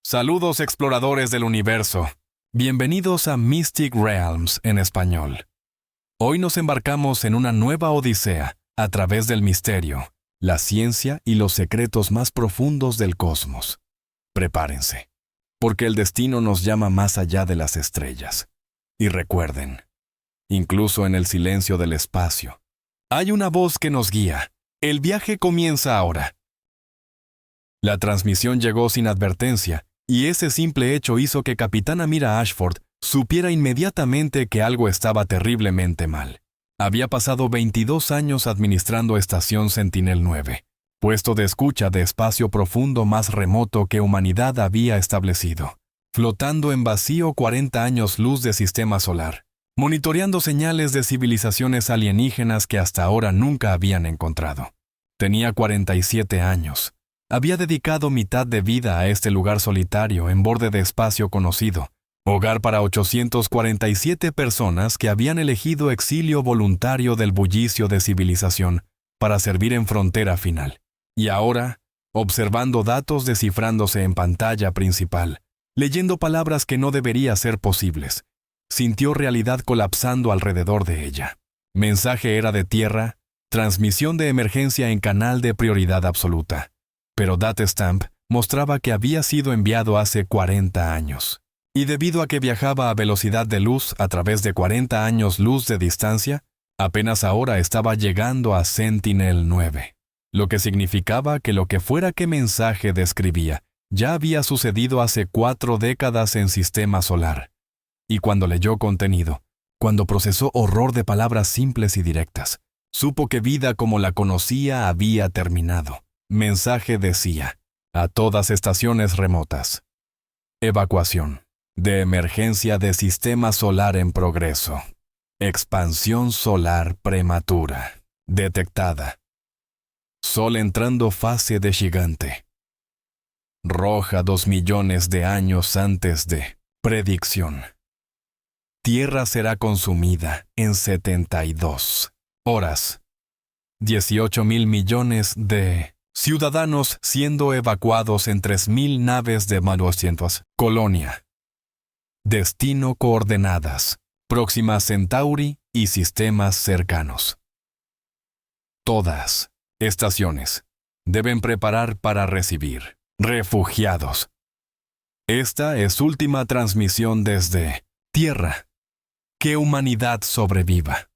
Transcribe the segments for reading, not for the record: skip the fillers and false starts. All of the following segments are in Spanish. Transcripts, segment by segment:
Saludos exploradores del universo. Bienvenidos a Mystic Realms en español. Hoy nos embarcamos en una nueva odisea a través del misterio, la ciencia y los secretos más profundos del cosmos. Prepárense, porque el destino nos llama más allá de las estrellas. Y recuerden, incluso en el silencio del espacio, hay una voz que nos guía. El viaje comienza ahora. La transmisión llegó sin advertencia, y ese simple hecho hizo que Capitán Amira Ashford supiera inmediatamente que algo estaba terriblemente mal. Había pasado 22 años administrando Estación Sentinel 9, puesto de escucha de espacio profundo más remoto que humanidad había establecido, flotando en vacío 40 años luz de sistema solar, monitoreando señales de civilizaciones alienígenas que hasta ahora nunca habían encontrado. Tenía 47 años. Había dedicado mitad de vida a este lugar solitario en borde de espacio conocido, hogar para 847 personas que habían elegido exilio voluntario del bullicio de civilización para servir en frontera final. Y ahora, observando datos descifrándose en pantalla principal, leyendo palabras que no debería ser posibles, sintió realidad colapsando alrededor de ella. Mensaje era de tierra, transmisión de emergencia en canal de prioridad absoluta. Pero Datastamp mostraba que había sido enviado hace 40 años. Y debido a que viajaba a velocidad de luz a través de 40 años luz de distancia, apenas ahora estaba llegando a Sentinel 9. Lo que significaba que lo que fuera que mensaje describía ya había sucedido hace 4 décadas en sistema solar. Y cuando leyó contenido, cuando procesó horror de palabras simples y directas, supo que vida como la conocía había terminado. Mensaje decía, a todas estaciones remotas. Evacuación. De emergencia de sistema solar en progreso. Expansión solar prematura. Detectada. Sol entrando fase de gigante. Roja 2 millones de años antes de predicción. Tierra será consumida en 72 horas. 18,000 millones de ciudadanos siendo evacuados en 3,000 naves de 200. Colonia. Destino coordenadas. Próxima Centauri y sistemas cercanos. Todas estaciones deben preparar para recibir refugiados. Esta es última transmisión desde Tierra. Que humanidad sobreviva.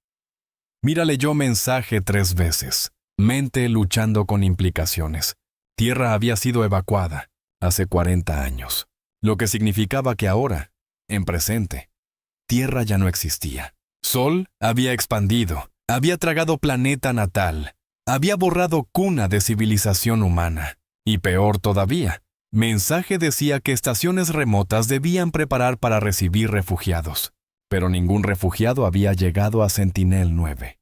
Mira leyó mensaje 3 veces. Mente luchando con implicaciones. Tierra había sido evacuada hace 40 años, lo que significaba que ahora, en presente, Tierra ya no existía. Sol había expandido, había tragado planeta natal, había borrado cuna de civilización humana. Y peor todavía, mensaje decía que estaciones remotas debían preparar para recibir refugiados, pero ningún refugiado había llegado a Sentinel 9.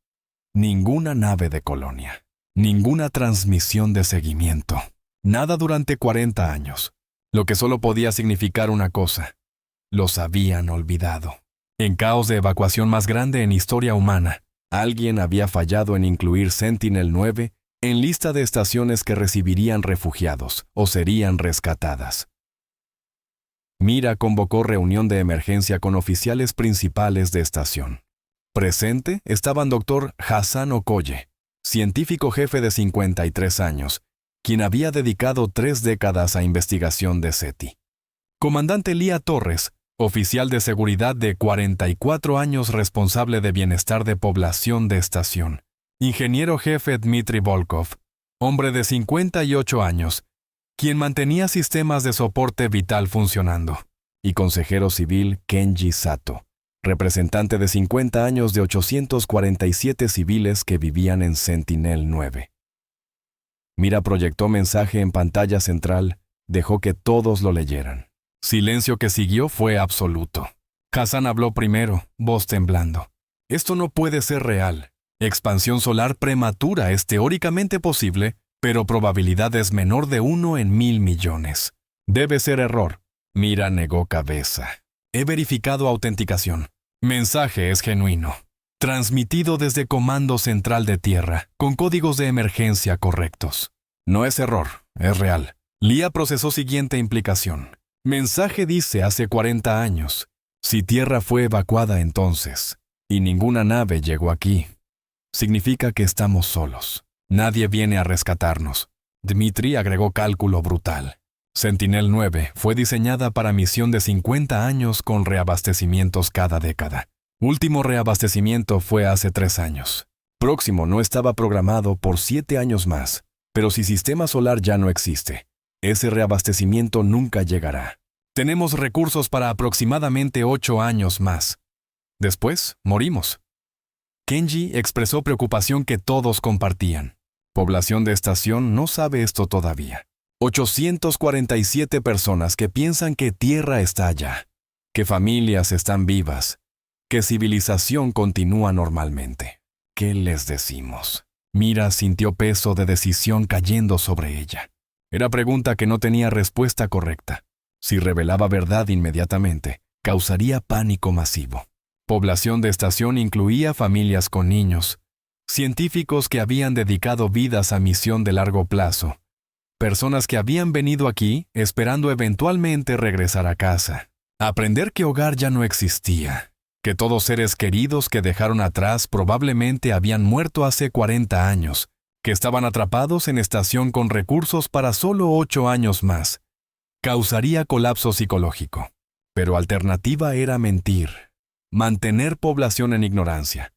Ninguna nave de colonia. Ninguna transmisión de seguimiento. Nada durante 40 años. Lo que solo podía significar una cosa. Los habían olvidado. En caos de evacuación más grande en historia humana, alguien había fallado en incluir Sentinel 9 en lista de estaciones que recibirían refugiados o serían rescatadas. Mira convocó reunión de emergencia con oficiales principales de estación. Presente estaban Dr. Hassan Okoye, científico jefe de 53 años, quien había dedicado 3 décadas a investigación de SETI. Comandante Lía Torres, oficial de seguridad de 44 años responsable de bienestar de población de estación. Ingeniero jefe Dmitry Volkov, hombre de 58 años, quien mantenía sistemas de soporte vital funcionando. Y consejero civil Kenji Sato, representante de 50 años de 847 civiles que vivían en Sentinel 9. Mira proyectó mensaje en pantalla central, dejó que todos lo leyeran. Silencio que siguió fue absoluto. Hassan habló primero, voz temblando. Esto no puede ser real. Expansión solar prematura es teóricamente posible, pero probabilidad es menor de 1 en 1,000 millones. Debe ser error. Mira negó cabeza. He verificado autenticación. Mensaje es genuino. Transmitido desde Comando Central de Tierra, con códigos de emergencia correctos. No es error, es real. Lía procesó siguiente implicación. Mensaje dice hace 40 años. Si Tierra fue evacuada entonces, y ninguna nave llegó aquí, significa que estamos solos. Nadie viene a rescatarnos. Dmitri agregó cálculo brutal. Sentinel-9 fue diseñada para misión de 50 años con reabastecimientos cada década. Último reabastecimiento fue hace 3 años. Próximo no estaba programado por 7 años más, pero si sistema solar ya no existe, ese reabastecimiento nunca llegará. Tenemos recursos para aproximadamente 8 años más. Después, morimos. Kenji expresó preocupación que todos compartían. Población de estación no sabe esto todavía. 847 personas que piensan que Tierra está allá, que familias están vivas, que civilización continúa normalmente. ¿Qué les decimos? Mira sintió peso de decisión cayendo sobre ella. Era pregunta que no tenía respuesta correcta. Si revelaba verdad inmediatamente, causaría pánico masivo. Población de estación incluía familias con niños, científicos que habían dedicado vidas a misión de largo plazo, personas que habían venido aquí esperando eventualmente regresar a casa, aprender que hogar ya no existía, que todos seres queridos que dejaron atrás probablemente habían muerto hace 40 años, que estaban atrapados en estación con recursos para solo 8 años más. Causaría colapso psicológico. Pero alternativa era mentir, mantener población en ignorancia,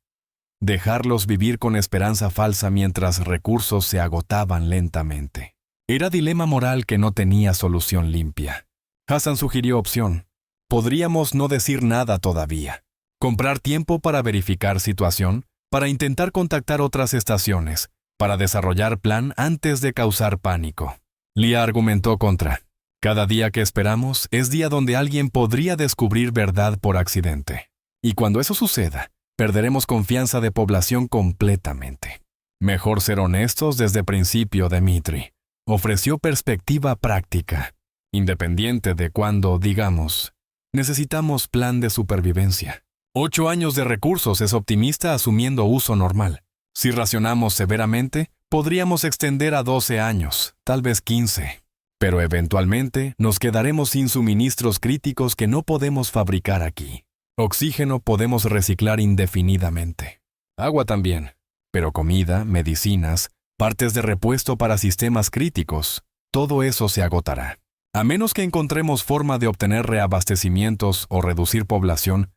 dejarlos vivir con esperanza falsa mientras recursos se agotaban lentamente. Era dilema moral que no tenía solución limpia. Hassan sugirió opción. Podríamos no decir nada todavía. Comprar tiempo para verificar situación, para intentar contactar otras estaciones, para desarrollar plan antes de causar pánico. Lia argumentó contra. Cada día que esperamos es día donde alguien podría descubrir verdad por accidente. Y cuando eso suceda, perderemos confianza de población completamente. Mejor ser honestos desde principio, Dmitri. Ofreció perspectiva práctica, independiente de cuando, digamos, necesitamos plan de supervivencia. 8 años de recursos es optimista asumiendo uso normal. Si racionamos severamente, podríamos extender a 12 años, tal vez 15. Pero eventualmente nos quedaremos sin suministros críticos que no podemos fabricar aquí. Oxígeno podemos reciclar indefinidamente. Agua también, pero comida, medicinas, partes de repuesto para sistemas críticos, todo eso se agotará. A menos que encontremos forma de obtener reabastecimientos o reducir población,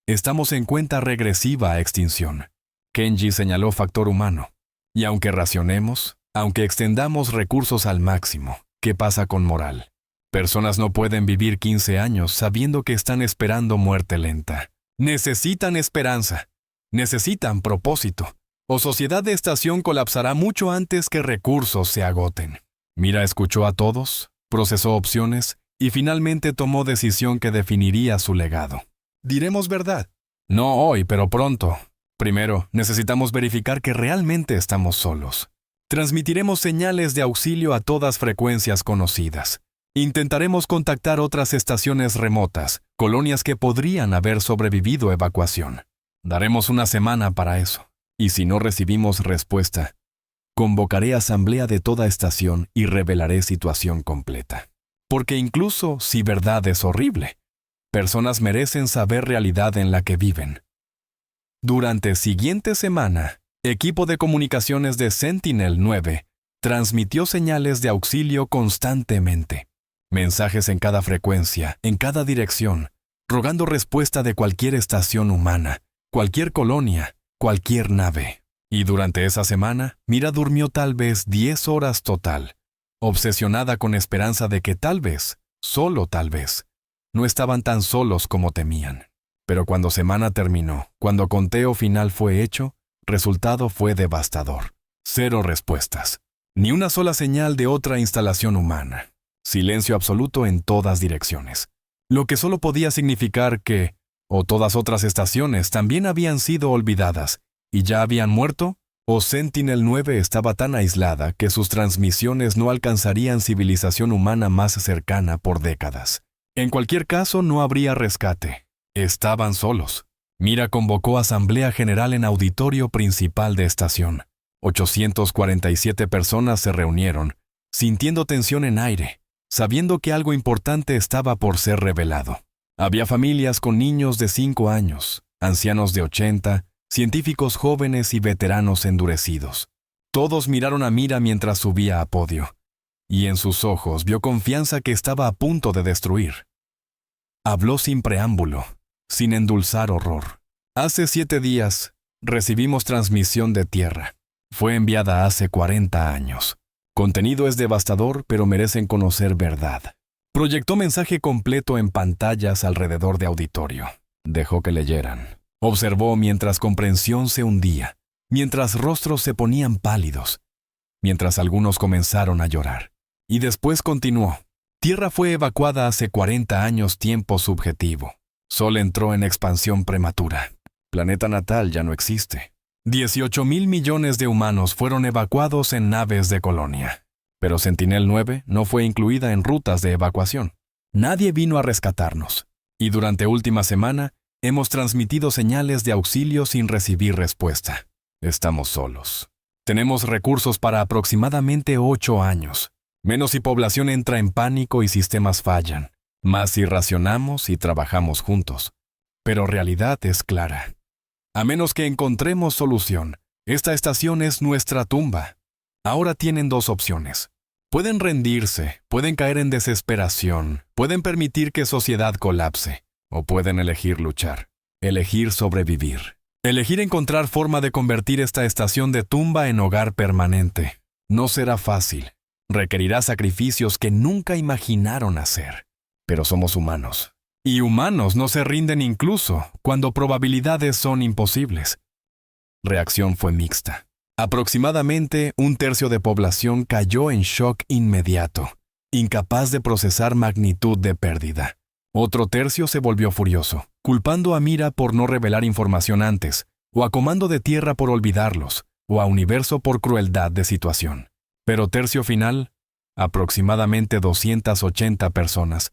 estamos en cuenta regresiva a extinción. Kenji señaló factor humano. Y aunque racionemos, aunque extendamos recursos al máximo, ¿qué pasa con moral? Personas no pueden vivir 15 años sabiendo que están esperando muerte lenta. Necesitan esperanza. Necesitan propósito. O sociedad de estación colapsará mucho antes que recursos se agoten. Mira escuchó a todos, procesó opciones y finalmente tomó decisión que definiría su legado. Diremos verdad. No hoy, pero pronto. Primero, necesitamos verificar que realmente estamos solos. Transmitiremos señales de auxilio a todas frecuencias conocidas. Intentaremos contactar otras estaciones remotas, colonias que podrían haber sobrevivido evacuación. Daremos una semana para eso. Y si no recibimos respuesta, convocaré asamblea de toda estación y revelaré situación completa. Porque incluso si verdad es horrible, personas merecen saber realidad en la que viven. Durante siguiente semana, equipo de comunicaciones de Sentinel-9 transmitió señales de auxilio constantemente. Mensajes en cada frecuencia, en cada dirección, rogando respuesta de cualquier estación humana, cualquier colonia, cualquier nave. Y durante esa semana, Mira durmió tal vez 10 horas total, obsesionada con esperanza de que tal vez, solo tal vez, no estaban tan solos como temían. Pero cuando semana terminó, cuando conteo final fue hecho, resultado fue devastador. 0 respuestas. Ni una sola señal de otra instalación humana. Silencio absoluto en todas direcciones. Lo que solo podía significar que, o todas otras estaciones también habían sido olvidadas y ya habían muerto, o Sentinel-9 estaba tan aislada que sus transmisiones no alcanzarían civilización humana más cercana por décadas. En cualquier caso, no habría rescate. Estaban solos. Mira convocó asamblea general en auditorio principal de estación. 847 personas se reunieron, sintiendo tensión en aire, sabiendo que algo importante estaba por ser revelado. Había familias con niños de 5 años, ancianos de 80, científicos jóvenes y veteranos endurecidos. Todos miraron a Mira mientras subía a podio, y en sus ojos vio confianza que estaba a punto de destruir. Habló sin preámbulo, sin endulzar horror. Hace 7 días, recibimos transmisión de tierra. Fue enviada hace 40 años. Contenido es devastador, pero merecen conocer verdad. Proyectó mensaje completo en pantallas alrededor de auditorio. Dejó que leyeran. Observó mientras comprensión se hundía, mientras rostros se ponían pálidos, mientras algunos comenzaron a llorar. Y después continuó. Tierra fue evacuada hace 40 años, tiempo subjetivo. Sol entró en expansión prematura. Planeta natal ya no existe. 18,000 millones de humanos fueron evacuados en naves de colonia. Pero Sentinel-9 no fue incluida en rutas de evacuación. Nadie vino a rescatarnos. Y durante última semana, hemos transmitido señales de auxilio sin recibir respuesta. Estamos solos. Tenemos recursos para aproximadamente 8 años. Menos si población entra en pánico y sistemas fallan. Más si racionamos y trabajamos juntos. Pero realidad es clara. A menos que encontremos solución, esta estación es nuestra tumba. Ahora tienen 2 opciones. Pueden rendirse, pueden caer en desesperación, pueden permitir que sociedad colapse, o pueden elegir luchar, elegir sobrevivir. Elegir encontrar forma de convertir esta estación de tumba en hogar permanente. No será fácil. Requerirá sacrificios que nunca imaginaron hacer. Pero somos humanos. Y humanos no se rinden incluso cuando probabilidades son imposibles. Reacción fue mixta. Aproximadamente 1/3 de población cayó en shock inmediato, incapaz de procesar magnitud de pérdida. Otro tercio se volvió furioso, culpando a Mira por no revelar información antes, o a Comando de Tierra por olvidarlos, o a Universo por crueldad de situación. Pero tercio final, aproximadamente 280 personas,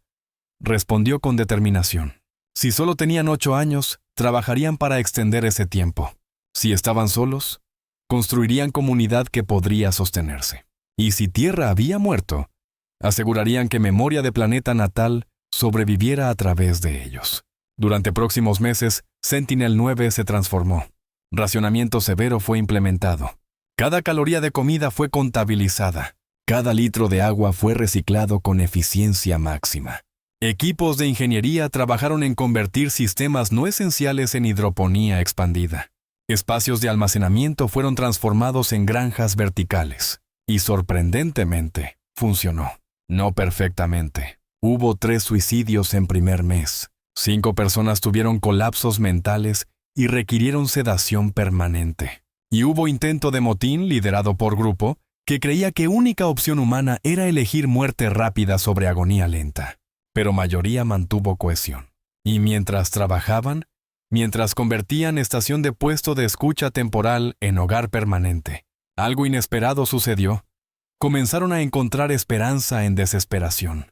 respondió con determinación. Si solo tenían 8 años, trabajarían para extender ese tiempo. Si estaban solos, construirían comunidad que podría sostenerse. Y si Tierra había muerto, asegurarían que memoria de planeta natal sobreviviera a través de ellos. Durante próximos meses, Sentinel-9 se transformó. Racionamiento severo fue implementado. Cada caloría de comida fue contabilizada. Cada litro de agua fue reciclado con eficiencia máxima. Equipos de ingeniería trabajaron en convertir sistemas no esenciales en hidroponía expandida. Espacios de almacenamiento fueron transformados en granjas verticales. Y sorprendentemente, funcionó. No perfectamente. Hubo 3 suicidios en primer mes. 5 personas tuvieron colapsos mentales y requirieron sedación permanente. Y hubo intento de motín liderado por grupo que creía que única opción humana era elegir muerte rápida sobre agonía lenta. Pero mayoría mantuvo cohesión. Y mientras trabajaban, mientras convertían estación de puesto de escucha temporal en hogar permanente, algo inesperado sucedió. Comenzaron a encontrar esperanza en desesperación.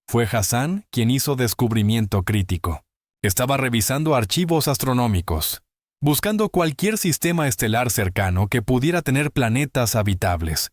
Fue Hassan quien hizo descubrimiento crítico. Estaba revisando archivos astronómicos, buscando cualquier sistema estelar cercano que pudiera tener planetas habitables,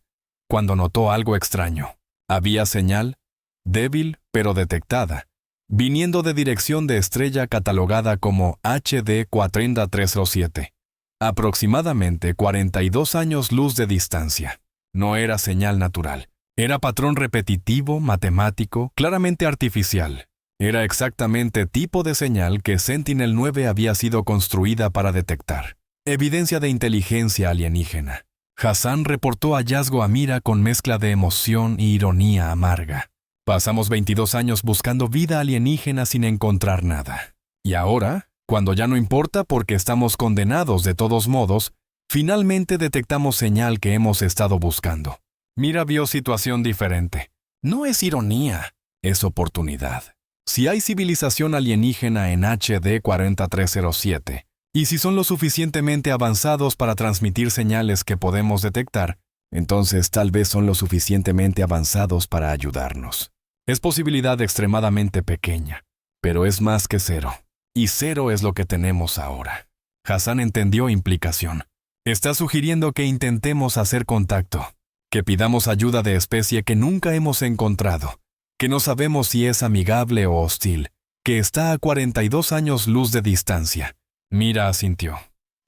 cuando notó algo extraño. Había señal, débil pero detectada, viniendo de dirección de estrella catalogada como HD 40307, aproximadamente 42 años luz de distancia. No era señal natural. Era patrón repetitivo, matemático, claramente artificial. Era exactamente tipo de señal que Sentinel-9 había sido construida para detectar. Evidencia de inteligencia alienígena. Hassan reportó hallazgo a Mira con mezcla de emoción y ironía amarga. Pasamos 22 años buscando vida alienígena sin encontrar nada. Y ahora, cuando ya no importa porque estamos condenados de todos modos, finalmente detectamos señal que hemos estado buscando. Mira vio situación diferente. No es ironía, es oportunidad. Si hay civilización alienígena en HD 4307, y si son lo suficientemente avanzados para transmitir señales que podemos detectar, entonces tal vez son lo suficientemente avanzados para ayudarnos. Es posibilidad extremadamente pequeña, pero es más que 0. Y 0 es lo que tenemos ahora. Hassan entendió implicación. Está sugiriendo que intentemos hacer contacto. que pidamos ayuda de especie que nunca hemos encontrado, que no sabemos si es amigable o hostil, que está a 42 años luz de distancia. Mira asintió.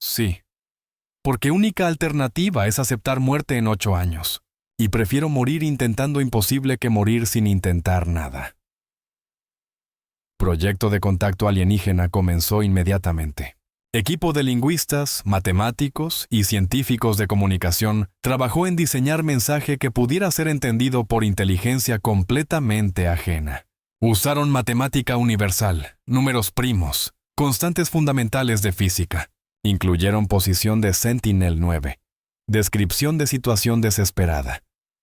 Sí. Porque única alternativa es aceptar muerte en 8 años. Y prefiero morir intentando imposible que morir sin intentar nada. Proyecto de contacto alienígena comenzó inmediatamente. Equipo de lingüistas, matemáticos y científicos de comunicación trabajó en diseñar mensaje que pudiera ser entendido por inteligencia completamente ajena. Usaron matemática universal, números primos, constantes fundamentales de física. Incluyeron posición de Sentinel-9, descripción de situación desesperada,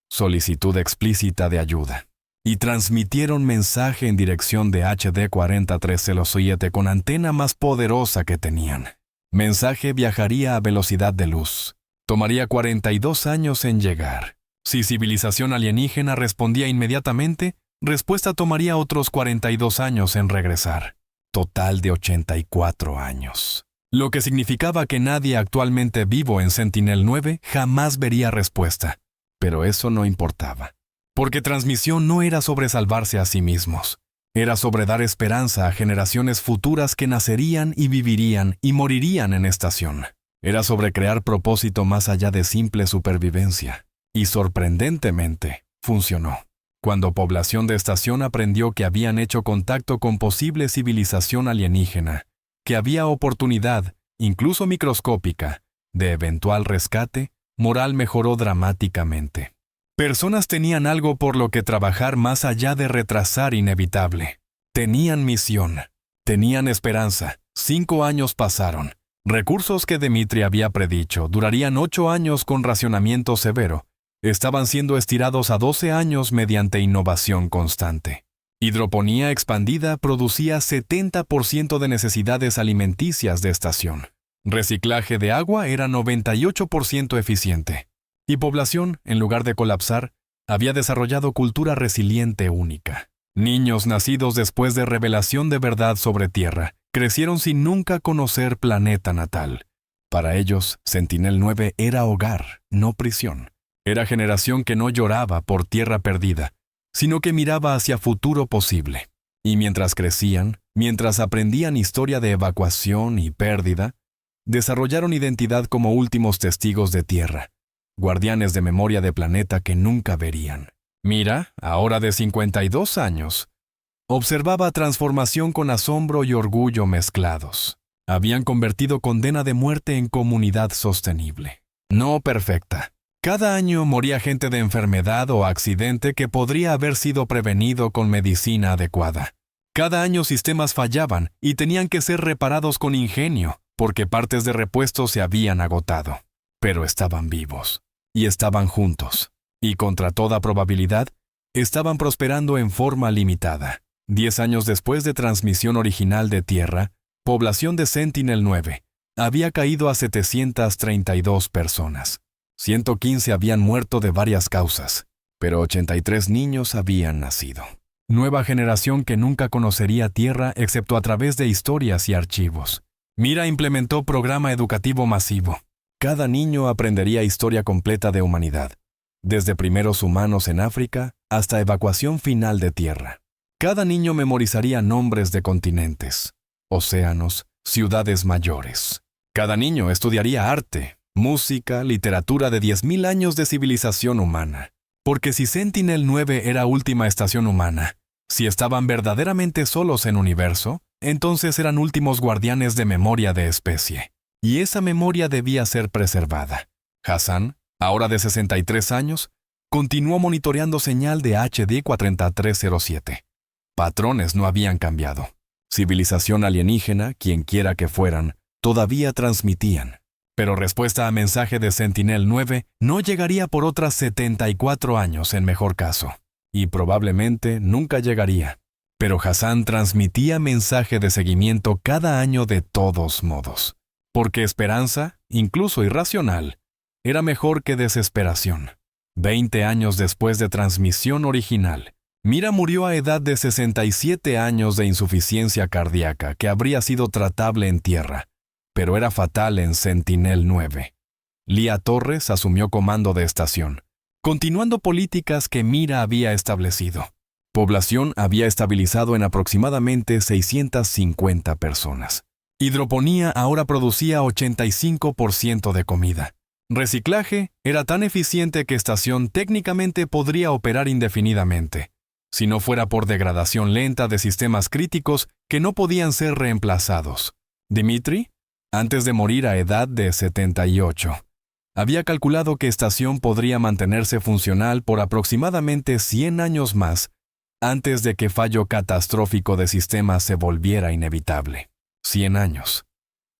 solicitud explícita de ayuda. Y transmitieron mensaje en dirección de HD 4307 con antena más poderosa que tenían. Mensaje viajaría a velocidad de luz. Tomaría 42 años en llegar. Si civilización alienígena respondía inmediatamente, respuesta tomaría otros 42 años en regresar. Total de 84 años. Lo que significaba que nadie actualmente vivo en Sentinel-9 jamás vería respuesta. Pero eso no importaba. Porque transmisión no era sobre salvarse a sí mismos. Era sobre dar esperanza a generaciones futuras que nacerían y vivirían y morirían en estación. Era sobre crear propósito más allá de simple supervivencia. Y sorprendentemente, funcionó. Cuando población de estación aprendió que habían hecho contacto con posible civilización alienígena, que había oportunidad, incluso microscópica, de eventual rescate, moral mejoró dramáticamente. Personas tenían algo por lo que trabajar más allá de retrasar inevitable. Tenían misión. Tenían esperanza. 5 años pasaron. Recursos que Dmitri había predicho durarían 8 años con racionamiento severo. Estaban siendo estirados a 12 años mediante innovación constante. Hidroponía expandida producía 70% de necesidades alimenticias de estación. Reciclaje de agua era 98% eficiente. Y población, en lugar de colapsar, había desarrollado cultura resiliente única. Niños nacidos después de revelación de verdad sobre Tierra, crecieron sin nunca conocer planeta natal. Para ellos, Sentinel-9 era hogar, no prisión. Era generación que no lloraba por tierra perdida, sino que miraba hacia futuro posible. Y mientras crecían, mientras aprendían historia de evacuación y pérdida, desarrollaron identidad como últimos testigos de Tierra. Guardianes de memoria de planeta que nunca verían. Mira, ahora de 52 años, observaba transformación con asombro y orgullo mezclados. Habían convertido condena de muerte en comunidad sostenible. No perfecta. Cada año moría gente de enfermedad o accidente que podría haber sido prevenido con medicina adecuada. Cada año sistemas fallaban y tenían que ser reparados con ingenio, porque partes de repuesto se habían agotado. Pero estaban vivos. Y estaban juntos, y contra toda probabilidad, estaban prosperando en forma limitada. 10 años después de transmisión original de Tierra, población de Sentinel-9 había caído a 732 personas. 115 habían muerto de varias causas, pero 83 niños habían nacido. Nueva generación que nunca conocería Tierra excepto a través de historias y archivos. Mira implementó programa educativo masivo. Cada niño aprendería historia completa de humanidad, desde primeros humanos en África hasta evacuación final de Tierra. Cada niño memorizaría nombres de continentes, océanos, ciudades mayores. Cada niño estudiaría arte, música, literatura de 10.000 años de civilización humana. Porque si Sentinel-9 era última estación humana, si estaban verdaderamente solos en universo, entonces eran últimos guardianes de memoria de especie. Y esa memoria debía ser preservada. Hassan, ahora de 63 años, continuó monitoreando señal de HD 4307. Patrones no habían cambiado. Civilización alienígena, quienquiera que fueran, todavía transmitían. Pero respuesta a mensaje de Sentinel-9 no llegaría por otras 74 años en mejor caso. Y probablemente nunca llegaría. Pero Hassan transmitía mensaje de seguimiento cada año de todos modos. Porque esperanza, incluso irracional, era mejor que desesperación. 20 años después de transmisión original, Mira murió a edad de 67 años de insuficiencia cardíaca que habría sido tratable en Tierra, pero era fatal en Sentinel-9. Lía Torres asumió comando de estación. continuando políticas que Mira había establecido. Población había estabilizado en aproximadamente 650 personas. Hidroponía ahora producía 85% de comida. Reciclaje era tan eficiente que estación técnicamente podría operar indefinidamente, si no fuera por degradación lenta de sistemas críticos que no podían ser reemplazados. Dimitri, antes de morir a edad de 78, había calculado que estación podría mantenerse funcional por aproximadamente 100 años más antes de que fallo catastrófico de sistemas se volviera inevitable. 100 años.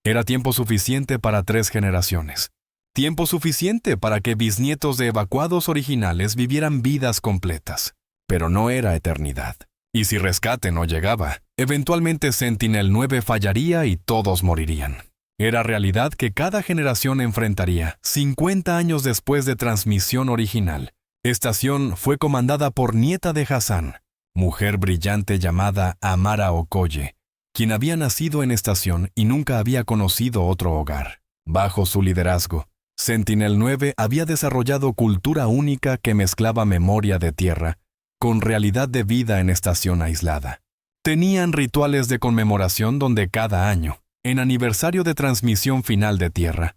Era tiempo suficiente para 3 generaciones. Tiempo suficiente para que bisnietos de evacuados originales vivieran vidas completas. Pero no era eternidad. Y si rescate no llegaba, eventualmente Sentinel-9 fallaría y todos morirían. Era realidad que cada generación enfrentaría 50 años después de transmisión original. Estación fue comandada por nieta de Hassan, mujer brillante llamada Amara Okoye, quien había nacido en estación y nunca había conocido otro hogar. Bajo su liderazgo, Sentinel-9 había desarrollado cultura única que mezclaba memoria de tierra con realidad de vida en estación aislada. Tenían rituales de conmemoración donde cada año, en aniversario de transmisión final de tierra,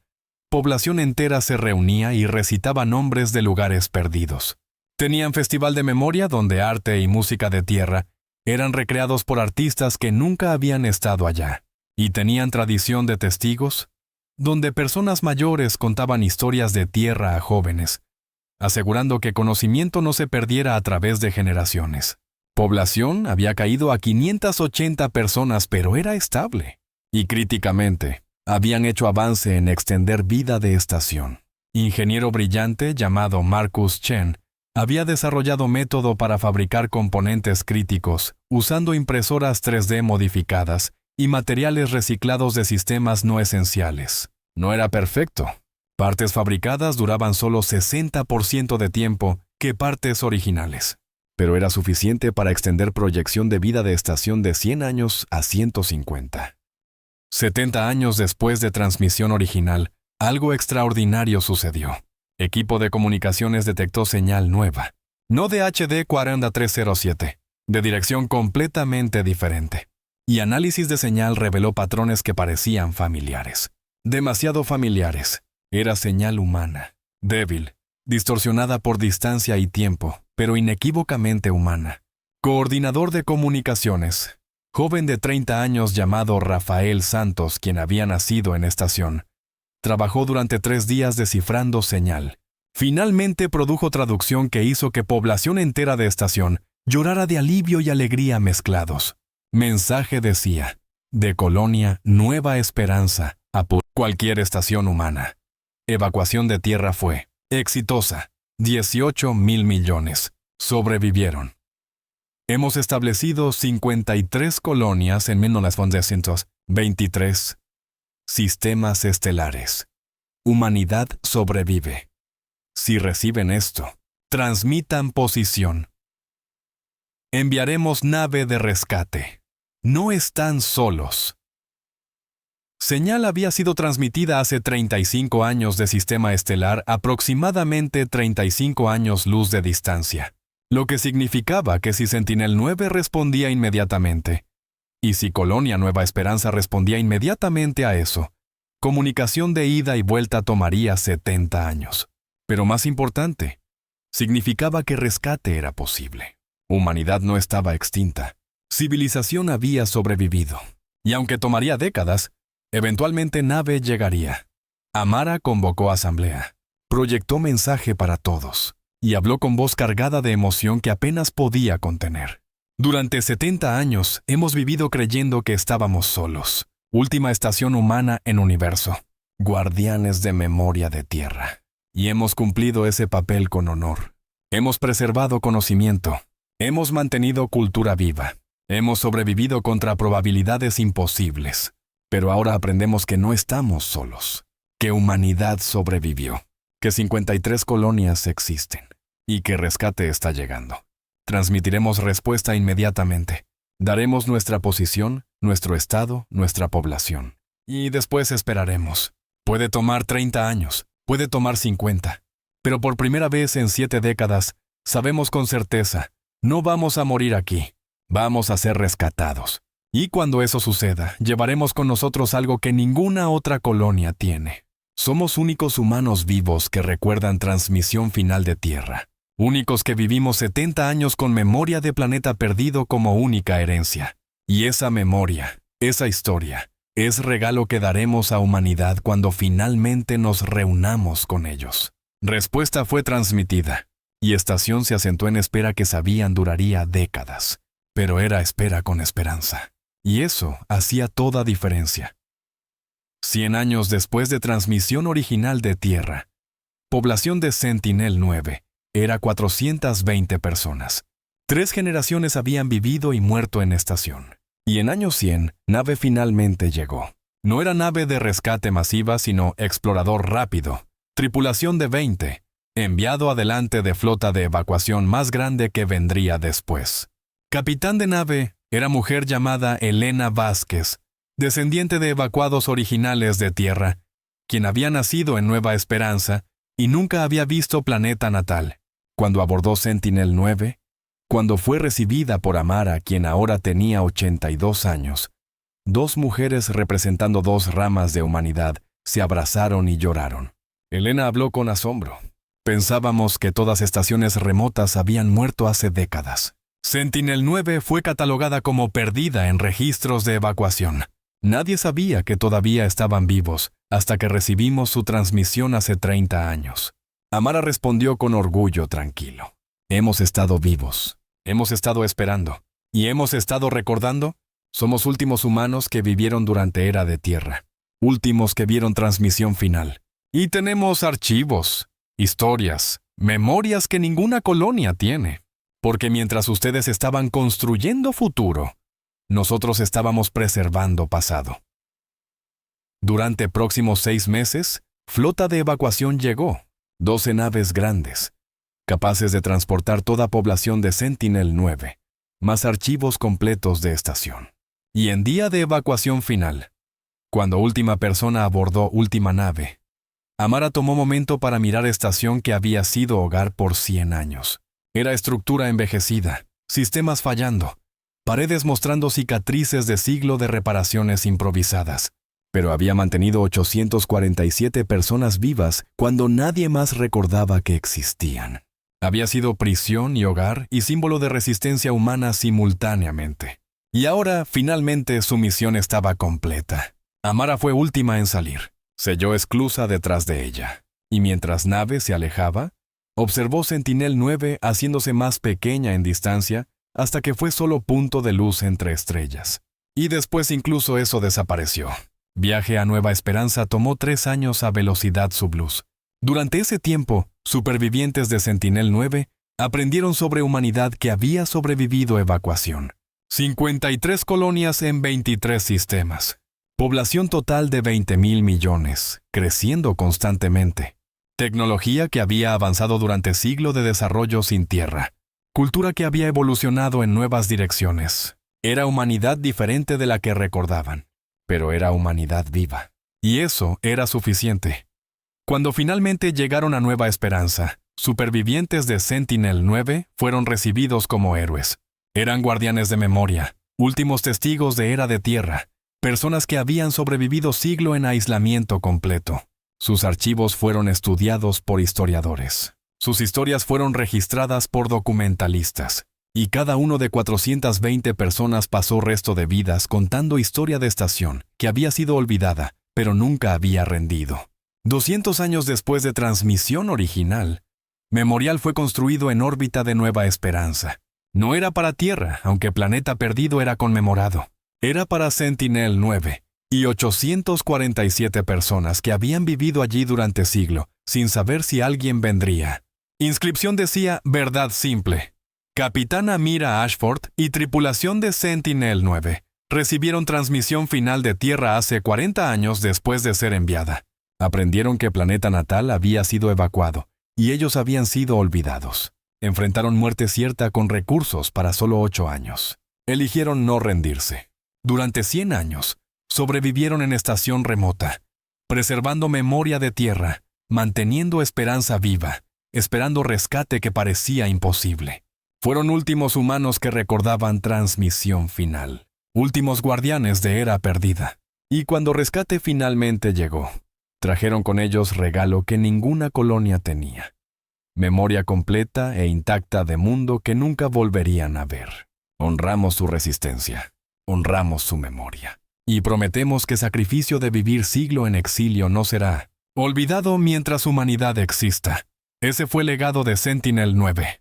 población entera se reunía y recitaba nombres de lugares perdidos. Tenían festival de memoria donde arte y música de tierra eran recreados por artistas que nunca habían estado allá. Y tenían tradición de testigos, donde personas mayores contaban historias de tierra a jóvenes, asegurando que conocimiento no se perdiera a través de generaciones. Población había caído a 580 personas, pero era estable. Y críticamente, habían hecho avance en extender vida de estación. Ingeniero brillante llamado Marcus Chen había desarrollado método para fabricar componentes críticos usando impresoras 3D modificadas y materiales reciclados de sistemas no esenciales. No era perfecto. Partes fabricadas duraban solo 60% de tiempo que partes originales. Pero era suficiente para extender proyección de vida de estación de 100 años a 150. 70 años después de transmisión original, algo extraordinario sucedió. Equipo de comunicaciones detectó señal nueva, no de HD 4307, de dirección completamente diferente. Y análisis de señal reveló patrones que parecían familiares. Demasiado familiares. Era señal humana, débil, distorsionada por distancia y tiempo, pero inequívocamente humana. Coordinador de comunicaciones, joven de 30 años llamado Rafael Santos, quien había nacido en estación. Trabajó durante 3 días descifrando señal. Finalmente produjo traducción que hizo que población entera de estación llorara de alivio y alegría mezclados. Mensaje decía, de Colonia, Nueva Esperanza, a cualquier estación humana. Evacuación de tierra fue exitosa. 18,000 millones. Sobrevivieron. Hemos establecido 53 colonias en 1923. Sistemas estelares. Humanidad sobrevive. Si reciben esto, transmitan posición. Enviaremos nave de rescate. No están solos. Señal había sido transmitida hace 35 años de sistema estelar, aproximadamente 35 años luz de distancia, lo que significaba que si Sentinel-9 respondía inmediatamente, y si Colonia Nueva Esperanza respondía inmediatamente a eso, comunicación de ida y vuelta tomaría 70 años. Pero más importante, significaba que rescate era posible. Humanidad no estaba extinta. Civilización había sobrevivido. Y aunque tomaría décadas, eventualmente nave llegaría. Amara convocó asamblea, proyectó mensaje para todos, y habló con voz cargada de emoción que apenas podía contener. Durante 70 años hemos vivido creyendo que estábamos solos. Última estación humana en universo. Guardianes de memoria de tierra. Y hemos cumplido ese papel con honor. Hemos preservado conocimiento. Hemos mantenido cultura viva. Hemos sobrevivido contra probabilidades imposibles. Pero ahora aprendemos que no estamos solos. Que humanidad sobrevivió. Que 53 colonias existen. Y que rescate está llegando. Transmitiremos respuesta inmediatamente. Daremos nuestra posición, nuestro estado, nuestra población. Y después esperaremos. Puede tomar 30 años. Puede tomar 50. Pero por primera vez en 7 décadas, sabemos con certeza, no vamos a morir aquí, vamos a ser rescatados. Y cuando eso suceda, llevaremos con nosotros algo que ninguna otra colonia tiene. Somos únicos humanos vivos que recuerdan transmisión final de Tierra. Únicos que vivimos 70 años con memoria de planeta perdido como única herencia. Y esa memoria, esa historia, es regalo que daremos a humanidad cuando finalmente nos reunamos con ellos. Respuesta fue transmitida, y estación se asentó en espera que sabían duraría décadas. Pero era espera con esperanza. Y eso hacía toda diferencia. 100 años después de transmisión original de Tierra, población de Sentinel-9 era 420 personas. 3 generaciones habían vivido y muerto en estación. Y en año 100, nave finalmente llegó. No era nave de rescate masiva, sino explorador rápido. Tripulación de 20, enviado adelante de flota de evacuación más grande que vendría después. Capitán de nave era mujer llamada Elena Vázquez, descendiente de evacuados originales de Tierra, quien había nacido en Nueva Esperanza y nunca había visto planeta natal. Cuando abordó Sentinel-9, cuando fue recibida por Amara, quien ahora tenía 82 años, 2 mujeres representando 2 ramas de humanidad se abrazaron y lloraron. Elena habló con asombro. Pensábamos que todas estaciones remotas habían muerto hace décadas. Sentinel-9 fue catalogada como perdida en registros de evacuación. Nadie sabía que todavía estaban vivos hasta que recibimos su transmisión hace 30 años. Amara respondió con orgullo tranquilo. Hemos estado vivos, hemos estado esperando y hemos estado recordando. Somos últimos humanos que vivieron durante era de Tierra, últimos que vieron transmisión final. Y tenemos archivos, historias, memorias que ninguna colonia tiene. Porque mientras ustedes estaban construyendo futuro, nosotros estábamos preservando pasado. Durante próximos 6 meses, flota de evacuación llegó, 12 naves grandes, capaces de transportar toda población de Sentinel-9, más archivos completos de estación. Y en día de evacuación final, cuando última persona abordó última nave, Amara tomó momento para mirar estación que había sido hogar por 100 años. Era estructura envejecida, sistemas fallando, paredes mostrando cicatrices de siglo de reparaciones improvisadas. Pero había mantenido 847 personas vivas cuando nadie más recordaba que existían. Había sido prisión y hogar y símbolo de resistencia humana simultáneamente. Y ahora, finalmente, su misión estaba completa. Amara fue última en salir. Selló esclusa detrás de ella. Y mientras nave se alejaba, observó Sentinel-9 haciéndose más pequeña en distancia hasta que fue solo punto de luz entre estrellas. Y después incluso eso desapareció. Viaje a Nueva Esperanza tomó 3 años a velocidad subluz. Durante ese tiempo, supervivientes de Sentinel-9 aprendieron sobre humanidad que había sobrevivido evacuación. 53 colonias en 23 sistemas. Población total de 20.000 millones, creciendo constantemente. Tecnología que había avanzado durante siglo de desarrollo sin tierra. Cultura que había evolucionado en nuevas direcciones. Era humanidad diferente de la que recordaban, pero era humanidad viva. Y eso era suficiente. Cuando finalmente llegaron a Nueva Esperanza, supervivientes de Sentinel-9 fueron recibidos como héroes. Eran guardianes de memoria, últimos testigos de era de tierra, personas que habían sobrevivido siglo en aislamiento completo. Sus archivos fueron estudiados por historiadores. Sus historias fueron registradas por documentalistas. Y cada uno de 420 personas pasó resto de vidas contando historia de estación que había sido olvidada, pero nunca había rendido. 200 años después de transmisión original, Memorial fue construido en órbita de Nueva Esperanza. No era para Tierra, aunque Planeta Perdido era conmemorado. Era para Sentinel-9 y 847 personas que habían vivido allí durante siglo, sin saber si alguien vendría. Inscripción decía verdad simple. Capitana Mira Ashford y tripulación de Sentinel-9 recibieron transmisión final de Tierra hace 40 años después de ser enviada. Aprendieron que planeta natal había sido evacuado y ellos habían sido olvidados. Enfrentaron muerte cierta con recursos para solo 8 años. Eligieron no rendirse. Durante 100 años, sobrevivieron en estación remota, preservando memoria de Tierra, manteniendo esperanza viva esperando rescate que parecía imposible. Fueron últimos humanos que recordaban transmisión final, últimos guardianes de era perdida. Y cuando rescate finalmente llegó, trajeron con ellos regalo que ninguna colonia tenía: memoria completa e intacta de mundo que nunca volverían a ver. Honramos su resistencia, honramos su memoria, y prometemos que sacrificio de vivir siglo en exilio no será olvidado mientras humanidad exista. Ese fue el legado de Sentinel-9.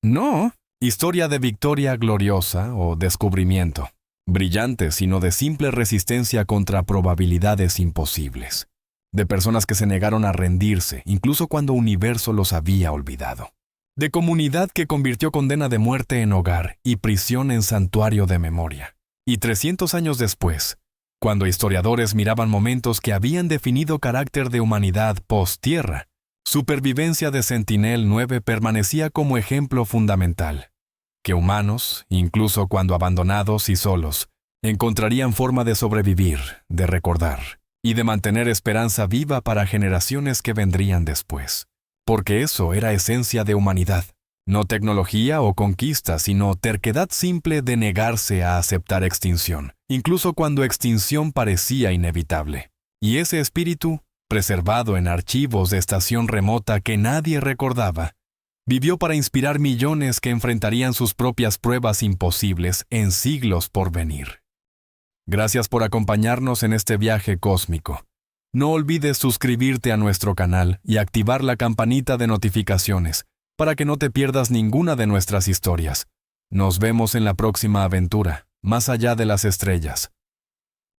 No historia de victoria gloriosa o descubrimiento brillante, sino de simple resistencia contra probabilidades imposibles, de personas que se negaron a rendirse, incluso cuando universo los había olvidado, de comunidad que convirtió condena de muerte en hogar y prisión en santuario de memoria. Y 300 años después, cuando historiadores miraban momentos que habían definido carácter de humanidad post-tierra, supervivencia de Sentinel-9 permanecía como ejemplo fundamental, que humanos, incluso cuando abandonados y solos, encontrarían forma de sobrevivir, de recordar y de mantener esperanza viva para generaciones que vendrían después. Porque eso era esencia de humanidad, no tecnología o conquista, sino terquedad simple de negarse a aceptar extinción, incluso cuando extinción parecía inevitable. Y ese espíritu, preservado en archivos de estación remota que nadie recordaba, vivió para inspirar millones que enfrentarían sus propias pruebas imposibles en siglos por venir. Gracias por acompañarnos en este viaje cósmico. No olvides suscribirte a nuestro canal y activar la campanita de notificaciones para que no te pierdas ninguna de nuestras historias. Nos vemos en la próxima aventura, más allá de las estrellas.